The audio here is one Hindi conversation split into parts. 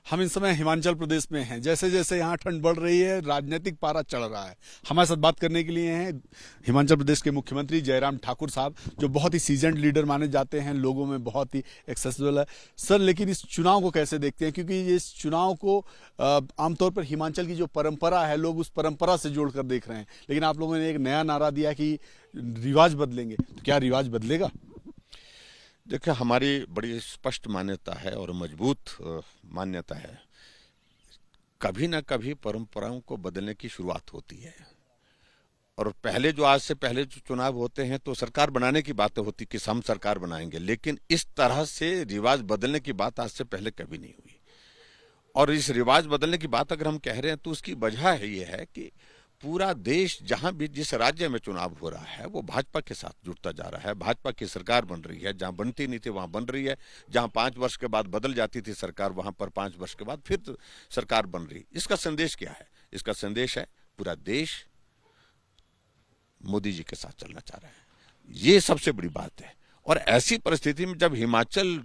हम इस समय हिमाचल प्रदेश में हैं। जैसे जैसे यहाँ ठंड बढ़ रही है, राजनीतिक पारा चढ़ रहा है। हमारे साथ बात करने के लिए हैं हिमाचल प्रदेश के मुख्यमंत्री जयराम ठाकुर साहब, जो बहुत ही सीजन्ड लीडर माने जाते हैं, लोगों में बहुत ही एक्सेसिबल है। सर, लेकिन इस चुनाव को कैसे देखते हैं? क्योंकि ये इस चुनाव को आमतौर पर हिमाचल की जो परंपरा है, लोग उस परंपरा से जोड़कर देख रहे हैं, लेकिन आप लोगों ने एक नया नारा दिया कि रिवाज बदलेंगे, तो क्या रिवाज बदलेगा? देखिए, हमारी बड़ी स्पष्ट मान्यता है और मजबूत मान्यता है, कभी ना कभी परंपराओं को बदलने की शुरुआत होती है। और पहले जो आज से पहले जो चुनाव होते हैं तो सरकार बनाने की बातें होती कि हम सरकार बनाएंगे, लेकिन इस तरह से रिवाज बदलने की बात आज से पहले कभी नहीं हुई। और इस रिवाज बदलने की बात अगर हम कह रहे हैं तो उसकी वजह है ये है कि पूरा देश जहां भी जिस राज्य में चुनाव हो रहा है वो भाजपा के साथ जुड़ता जा रहा है। भाजपा की सरकार बन रही है, जहां बनती नहीं थी वहां बन रही है। जहां 5 वर्ष के बाद बदल जाती थी सरकार, वहां पर 5 वर्ष के बाद फिर सरकार बन रही। इसका संदेश क्या है? इसका संदेश है पूरा देश मोदी जी के साथ चलना चाह रहा है। ये सबसे बड़ी बात है। और ऐसी परिस्थिति में जब हिमाचल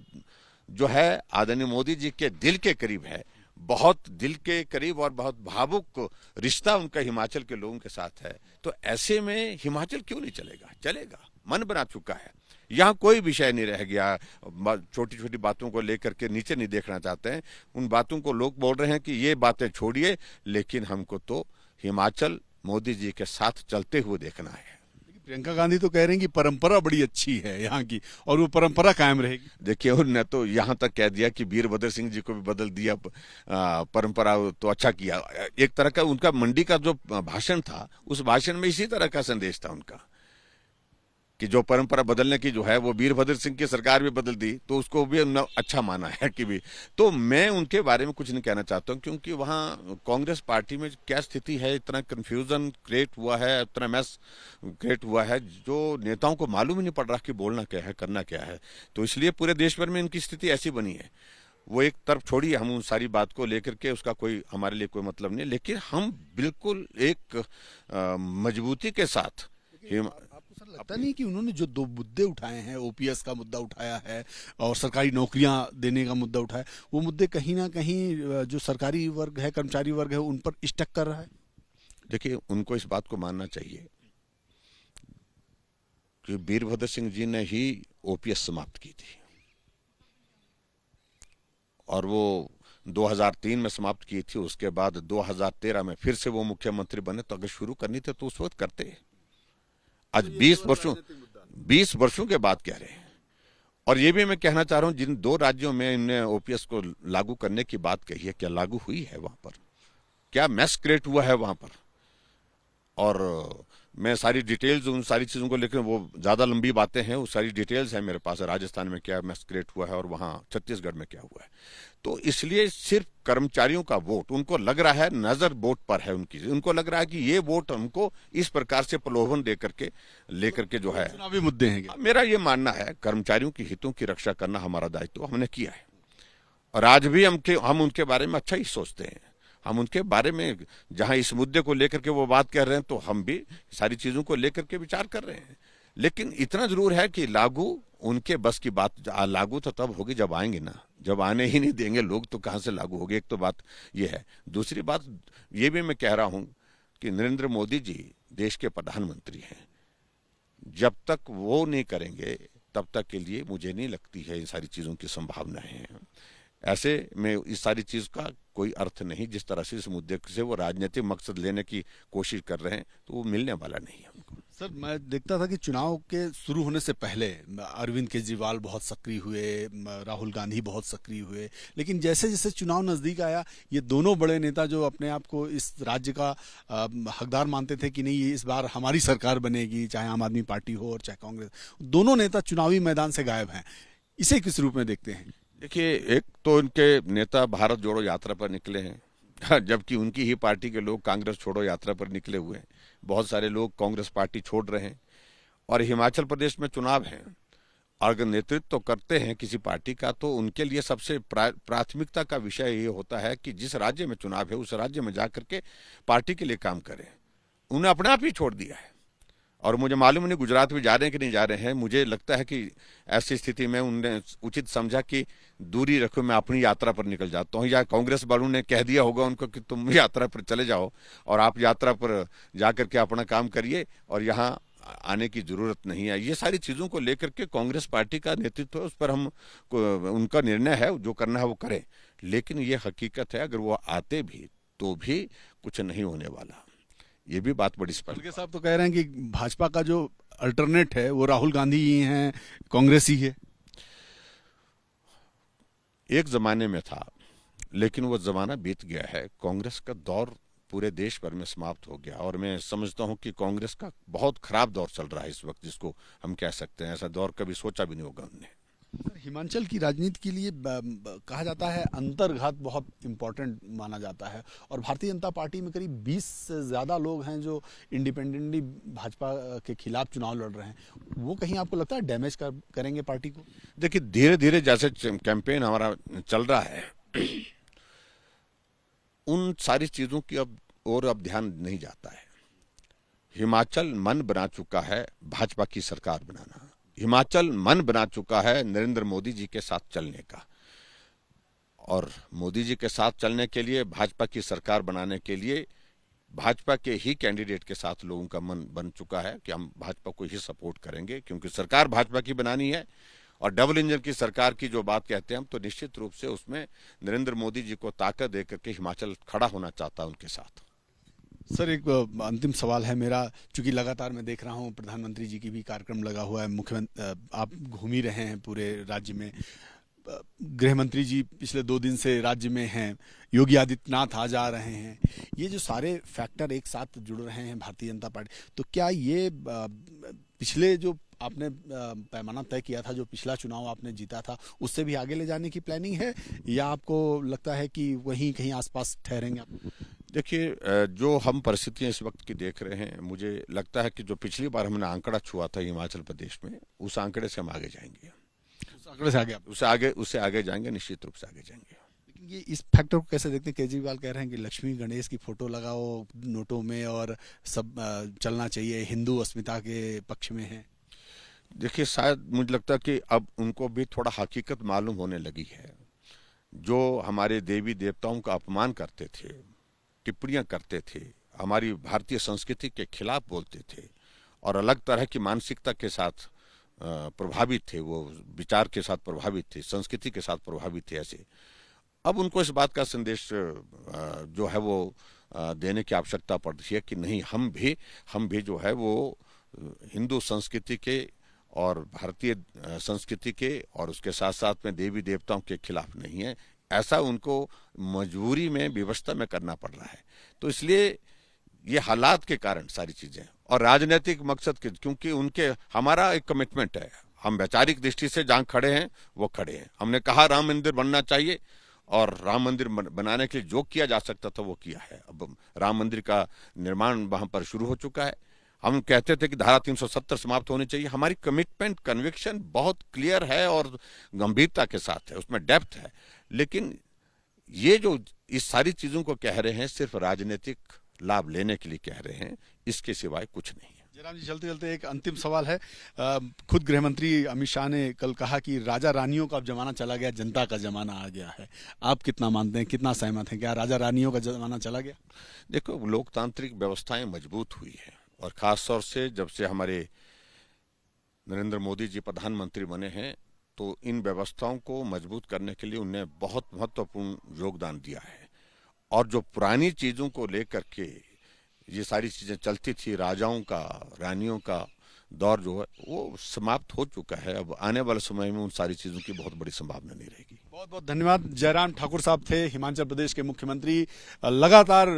जो है आदरणीय मोदी जी के दिल के करीब है, बहुत दिल के करीब और बहुत भावुक रिश्ता उनका हिमाचल के लोगों के साथ है, तो ऐसे में हिमाचल क्यों नहीं चलेगा? चलेगा, मन बना चुका है। यहाँ कोई विषय नहीं रह गया। छोटी छोटी बातों को लेकर के नीचे नहीं देखना चाहते हैं। उन बातों को लोग बोल रहे हैं कि ये बातें छोड़िए, लेकिन हमको तो हिमाचल मोदी जी के साथ चलते हुए देखना है। प्रियंका गांधी तो कह रही हैं कि परंपरा बड़ी अच्छी है यहाँ की, और वो परंपरा कायम रहेगी। देखिए, उन्होंने तो यहाँ तक कह दिया कि वीरभद्र सिंह जी को भी बदल दिया। परंपरा तो अच्छा किया। एक तरह का उनका मंडी का जो भाषण था, उस भाषण में इसी तरह का संदेश था उनका कि जो परंपरा बदलने की जो है वो वीरभद्र सिंह की सरकार भी बदल दी, तो उसको भी उन्होंने अच्छा माना है कि भी। तो मैं उनके बारे में कुछ नहीं कहना चाहता हूँ, क्योंकि वहाँ कांग्रेस पार्टी में क्या स्थिति है, इतना कंफ्यूजन क्रिएट हुआ है, इतना मैस क्रिएट हुआ है, जो नेताओं को मालूम ही नहीं पड़ रहा कि बोलना क्या है, करना क्या है। तो इसलिए पूरे देश भर में इनकी स्थिति ऐसी बनी है। वो एक तरफ छोड़िए, हम उन सारी बात को लेकर के उसका कोई हमारे लिए कोई मतलब नहीं, लेकिन हम बिल्कुल एक मजबूती के साथ आपको सर लगता नहीं कि उन्होंने जो दो मुद्दे उठाए हैं, ओपीएस का मुद्दा उठाया है और सरकारी नौकरियां देने का मुद्दा उठाया, वो मुद्दे कहीं ना कहीं जो सरकारी वर्ग है, कर्मचारी वर्ग है, उन पर स्टक कर रहा है? देखिए, उनको इस बात को मानना चाहिए कि वीरभद्र सिंह जी ने ही ओपीएस समाप्त की थी, और वो 2003 में समाप्त की थी। उसके बाद 2013 में फिर से वो मुख्यमंत्री बने, तो अगर शुरू करनी थी तो उस वक्त करते। आज 20 वर्षों के बाद कह रहे हैं। और ये भी मैं कहना चाह रहा हूं, जिन 2 राज्यों में इनने ओपीएस को लागू करने की बात कही है, क्या लागू हुई है वहां पर? क्या मैस क्रिएट हुआ है वहां पर? और मैं सारी डिटेल्स उन सारी चीज़ों को लेकर, वो ज़्यादा लंबी बातें हैं, वो सारी डिटेल्स हैं मेरे पास। राजस्थान में क्या मैस क्रिएट हुआ है और वहाँ छत्तीसगढ़ में क्या हुआ है। तो इसलिए सिर्फ कर्मचारियों का वोट, उनको लग रहा है नजर वोट पर है उनकी, उनको लग रहा है कि ये वोट हमको इस प्रकार से प्रलोभन दे करके लेकर के जो है चुनावी मुद्दे हैं क्या? मेरा ये मानना है, कर्मचारियों की हितों की रक्षा करना हमारा दायित्व हमने किया है। और आज भी हम उनके बारे में अच्छा ही सोचते हैं। हम उनके बारे में जहां इस मुद्दे को लेकर के वो बात कर रहे हैं, तो हम भी सारी चीजों को लेकर के विचार कर रहे हैं। लेकिन इतना जरूर है कि लागू उनके बस की बात, लागू तो तब होगी जब आएंगे ना। जब आने ही नहीं देंगे लोग तो कहां से लागू होगी? एक तो बात ये है। दूसरी बात ये भी मैं कह रहा हूं कि नरेंद्र मोदी जी देश के प्रधानमंत्री हैं। जब तक वो नहीं करेंगे तब तक के लिए मुझे नहीं लगती है इन सारी चीजों की संभावनाएं हैं। ऐसे में इस सारी चीज का कोई अर्थ नहीं। जिस तरह से इस मुद्दे से वो राजनीतिक मकसद लेने की कोशिश कर रहे हैं, तो वो मिलने वाला नहीं है उनको। सर, मैं देखता था कि चुनाव के शुरू होने से पहले अरविंद केजरीवाल बहुत सक्रिय हुए, राहुल गांधी बहुत सक्रिय हुए, लेकिन जैसे जैसे चुनाव नज़दीक आया, ये दोनों बड़े नेता जो अपने आप को इस राज्य का हकदार मानते थे कि नहीं, ये इस बार हमारी सरकार बनेगी, चाहे आम आदमी पार्टी हो और चाहे कांग्रेस, दोनों नेता चुनावी मैदान से गायब हैं। इसे किस रूप में देखते हैं? देखिए, एक तो इनके नेता भारत जोड़ो यात्रा पर निकले हैं, जबकि उनकी ही पार्टी के लोग कांग्रेस छोड़ो यात्रा पर निकले हुए हैं। बहुत सारे लोग कांग्रेस पार्टी छोड़ रहे हैं। और हिमाचल प्रदेश में चुनाव है, अगर नेतृत्व तो करते हैं किसी पार्टी का, तो उनके लिए सबसे प्राथमिकता का विषय ये होता है कि जिस राज्य में चुनाव है उस राज्य में जाकर के पार्टी के लिए काम करें। उन्हें अपने आप ही छोड़ दिया है। और मुझे मालूम नहीं गुजरात भी जा रहे हैं कि नहीं जा रहे हैं। मुझे लगता है कि ऐसी स्थिति में उन्होंने उचित समझा कि दूरी रखो, मैं अपनी यात्रा पर निकल जाता हूँ, या कांग्रेस वालों ने कह दिया होगा उनको कि तुम यात्रा पर चले जाओ और आप यात्रा पर जाकर के अपना काम करिए और यहाँ आने की जरूरत नहीं है। ये सारी चीजों को लेकर के कांग्रेस पार्टी का नेतृत्व है, उस पर हम उनका निर्णय है, जो करना है वो करें। लेकिन ये हकीकत है, अगर वो आते भी तो भी कुछ नहीं होने वाला, ये भी बात बड़ी स्पष्ट। खड़गे साहब तो कह रहे हैं कि भाजपा का जो अल्टरनेट है वो राहुल गांधी ही हैं, कांग्रेस ही है। एक जमाने में था, लेकिन वो जमाना बीत गया है। कांग्रेस का दौर पूरे देश भर में समाप्त हो गया और मैं समझता हूं कि कांग्रेस का बहुत खराब दौर चल रहा है इस वक्त, जिसको हम कह सकते हैं। ऐसा दौर कभी सोचा भी नहीं होगा उनने। सर, हिमाचल की राजनीति के लिए कहा जाता है अंतर्घात बहुत इंपॉर्टेंट माना जाता है, और भारतीय जनता पार्टी में करीब 20 से ज़्यादा लोग हैं जो इंडिपेंडेंटली भाजपा के खिलाफ चुनाव लड़ रहे हैं। वो कहीं आपको लगता है डैमेज करेंगे पार्टी को? देखिए, धीरे धीरे जैसे कैंपेन हमारा चल रहा है, उन सारी चीजों की अब ध्यान नहीं जाता है। हिमाचल मन बना चुका है भाजपा की सरकार बनाना। हिमाचल मन बना चुका है नरेंद्र मोदी जी के साथ चलने का, और मोदी जी के साथ चलने के लिए, भाजपा की सरकार बनाने के लिए भाजपा के ही कैंडिडेट के साथ लोगों का मन बन चुका है कि हम भाजपा को ही सपोर्ट करेंगे, क्योंकि सरकार भाजपा की बनानी है। और डबल इंजन की सरकार की जो बात कहते हैं हम, तो निश्चित रूप से उसमें नरेंद्र मोदी जी को ताकत देकर के हिमाचल खड़ा होना चाहता है उनके साथ। सर, एक अंतिम सवाल है मेरा, चूंकि लगातार मैं देख रहा हूं प्रधानमंत्री जी की भी कार्यक्रम लगा हुआ है, मुख्यमंत्री आप घूम ही रहे हैं पूरे राज्य में, गृह मंत्री जी पिछले 2 दिन से राज्य में हैं, योगी आदित्यनाथ आ जा रहे हैं, ये जो सारे फैक्टर एक साथ जुड़ रहे हैं भारतीय जनता पार्टी, तो क्या ये पिछले जो आपने पैमाना तय किया था, जो पिछला चुनाव आपने जीता था, उससे भी आगे ले जाने की प्लानिंग है, या आपको लगता है कि वहीं कहीं आसपास ठहरेंगे आप? देखिए, जो हम परिस्थितियां इस वक्त की देख रहे हैं, मुझे लगता है कि जो पिछली बार हमने आंकड़ा छुआ था हिमाचल प्रदेश में, उस आंकड़े से हम आगे जाएंगे। उस आंकड़े से आगे उससे आगे जाएंगे, निश्चित रूप से आगे जाएंगे। लेकिन ये इस फैक्टर को कैसे देखते हैं? केजरीवाल कह रहे हैं कि लक्ष्मी गणेश की फोटो लगाओ नोटों में और सब चलना चाहिए, हिंदू अस्मिता के पक्ष में है। देखिए, शायद मुझे लगता है कि अब उनको भी थोड़ा हकीकत मालूम होने लगी है। जो हमारे देवी देवताओं का अपमान करते थे, टिप्पणियां करते थे, हमारी भारतीय संस्कृति के खिलाफ बोलते थे और अलग तरह की मानसिकता के साथ प्रभावित थे, वो विचार के साथ प्रभावित थे, संस्कृति के साथ प्रभावित थे, ऐसे अब उनको इस बात का संदेश जो है वो देने की आवश्यकता पड़ती है कि नहीं, हम भी जो है वो हिंदू संस्कृति के और भारतीय संस्कृति के और उसके साथ साथ में देवी देवताओं के खिलाफ नहीं है। ऐसा उनको मजबूरी में, व्यवस्था में करना पड़ रहा है। तो इसलिए ये हालात के कारण सारी चीजें, और राजनीतिक मकसद के, क्योंकि उनके हमारा एक कमिटमेंट है, हम वैचारिक दृष्टि से जहां खड़े हैं वो खड़े हैं। हमने कहा राम मंदिर बनना चाहिए, और राम मंदिर बनाने के लिए जो किया जा सकता था वो किया है। अब राम मंदिर का निर्माण वहां पर शुरू हो चुका है। हम कहते थे कि धारा 370 समाप्त होनी चाहिए। हमारी कमिटमेंट, कन्विक्शन बहुत क्लियर है और गंभीरता के साथ है, उसमें डेप्थ है। लेकिन ये जो इस सारी चीजों को कह रहे हैं, सिर्फ राजनीतिक लाभ लेने के लिए कह रहे हैं, इसके सिवाय कुछ नहीं है। जयराम जी, चलते चलते एक अंतिम सवाल है। खुद गृह मंत्री अमित शाह ने कल कहा कि राजा रानियों का अब जमाना चला गया, जनता का जमाना आ गया है। आप कितना मानते हैं, कितना सहमत हैं? क्या राजा रानियों का जमाना चला गया? देखो, लोकतांत्रिक व्यवस्थाएं मजबूत हुई है, और खासतौर से जब से हमारे नरेंद्र मोदी जी प्रधानमंत्री बने हैं, तो इन व्यवस्थाओं को मजबूत करने के लिए उन्हें बहुत महत्वपूर्ण योगदान दिया है। और जो पुरानी चीजों को लेकर के ये सारी चीजें चलती थी, राजाओं का, रानियों का दौर जो है वो समाप्त हो चुका है। अब आने वाले समय में उन सारी चीजों की बहुत बड़ी संभावना नहीं रहेगी। बहुत बहुत धन्यवाद। जयराम ठाकुर साहब थे हिमाचल प्रदेश के मुख्यमंत्री, लगातार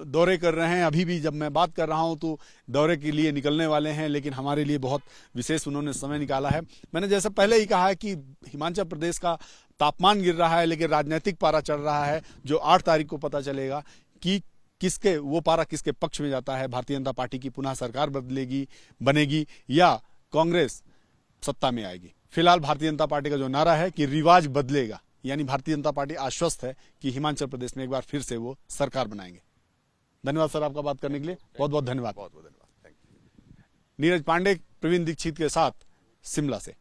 दौरे कर रहे हैं। अभी भी जब मैं बात कर रहा हूं तो दौरे के लिए निकलने वाले हैं, लेकिन हमारे लिए बहुत विशेष उन्होंने समय निकाला है। मैंने जैसा पहले ही कहा है कि हिमाचल प्रदेश का तापमान गिर रहा है, लेकिन राजनीतिक पारा चढ़ रहा है, जो 8 तारीख को पता चलेगा कि किसके वो पारा किसके पक्ष में जाता है। भारतीय जनता पार्टी की पुनः सरकार बनेगी या कांग्रेस सत्ता में आएगी। फिलहाल भारतीय जनता पार्टी का जो नारा है कि रिवाज बदलेगा, यानी भारतीय जनता पार्टी आश्वस्त है कि हिमाचल प्रदेश में एक बार फिर से वो सरकार बनाएंगे। धन्यवाद सर आपका बात करने के लिए, बहुत बहुत धन्यवाद। बहुत बहुत धन्यवाद। Thank you. नीरज पांडे, प्रवीण दीक्षित के साथ शिमला से।